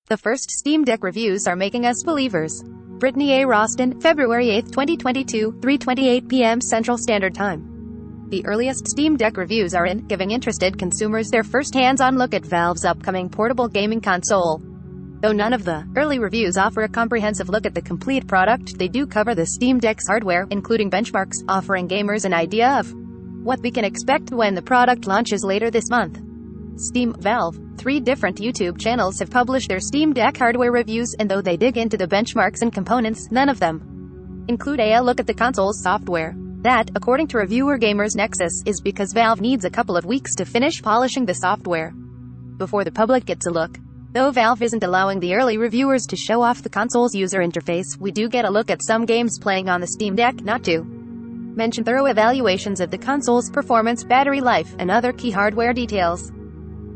The first Steam Deck reviews are making us believers. Brittany A. Roston, February 8, 2022, 3:28 p.m. Central Standard Time. The earliest Steam Deck reviews are in, giving interested consumers their first hands-on look at Valve's upcoming portable gaming console. Though none of the early reviews offer a comprehensive look at the complete product, they do cover the Steam Deck's hardware, including benchmarks, offering gamers an idea of what we can expect when the product launches later this month. Steam, Valve. 3 different YouTube channels have published their Steam Deck hardware reviews, and though they dig into the benchmarks and components, none of them include a look at the console's software. That, according to reviewer Gamers Nexus, is because Valve needs a couple of weeks to finish polishing the software before the public gets a look. Though Valve isn't allowing the early reviewers to show off the console's user interface, we do get a look at some games playing on the Steam Deck, not to mention thorough evaluations of the console's performance, battery life, and other key hardware details.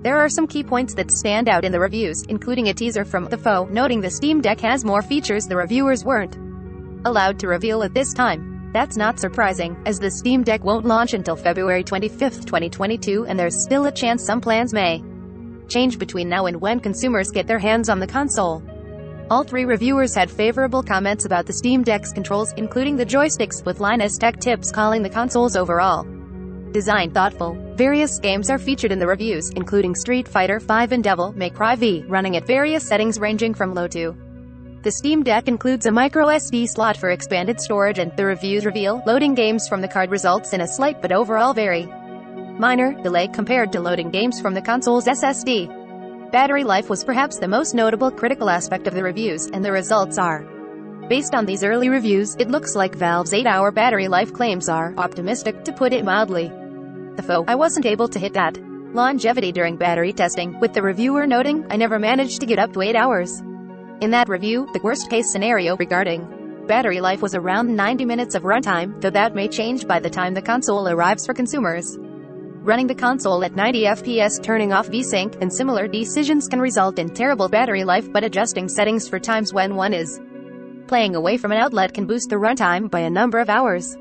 There are some key points that stand out in the reviews, including a teaser from The Foe, noting the Steam Deck has more features the reviewers weren't allowed to reveal at this time. That's not surprising, as the Steam Deck won't launch until February 25, 2022, and there's still a chance some plans may change between now and when consumers get their hands on the console. All 3 reviewers had favorable comments about the Steam Deck's controls, including the joysticks, with Linus Tech Tips calling the console's overall design thoughtful. Various games are featured in the reviews, including Street Fighter V and Devil May Cry V, running at various settings ranging from low to. The Steam Deck includes a micro SD slot for expanded storage, and the reviews reveal loading games from the card results in a slight but overall very minor delay compared to loading games from the console's SSD. Battery life was perhaps the most notable critical aspect of the reviews, and the results are based on these early reviews. It looks like Valve's 8-hour battery life claims are optimistic, to put it mildly. The Foe, I wasn't able to hit that longevity during battery testing, with the reviewer noting, I never managed to get up to 8 hours. In that review, the worst-case scenario regarding battery life was around 90 minutes of runtime, though that may change by the time the console arrives for consumers. Running the console at 90 FPS, turning off VSync, and similar decisions can result in terrible battery life, but adjusting settings for times when one is playing away from an outlet can boost the runtime by a number of hours.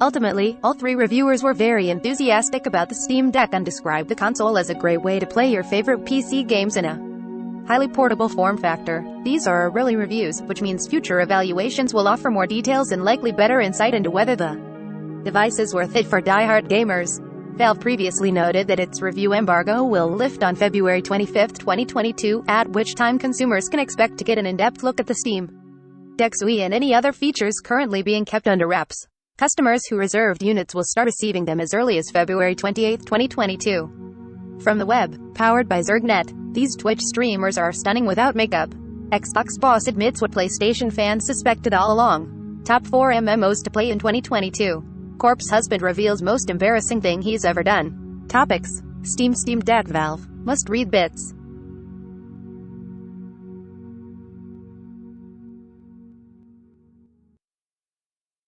Ultimately, all 3 reviewers were very enthusiastic about the Steam Deck and described the console as a great way to play your favorite PC games in a highly portable form factor. These are our early reviews, which means future evaluations will offer more details and likely better insight into whether the device is worth it for die-hard gamers. Valve previously noted that its review embargo will lift on February 25, 2022, at which time consumers can expect to get an in-depth look at the Steam Deck's UI and any other features currently being kept under wraps. Customers who reserved units will start receiving them as early as February 28, 2022. From the web, powered by ZergNet, these Twitch streamers are stunning without makeup. Xbox boss admits what PlayStation fans suspected all along. Top 4 MMOs to play in 2022. Corpse husband reveals most embarrassing thing he's ever done. Topics: Steam Deck, Valve must read bits.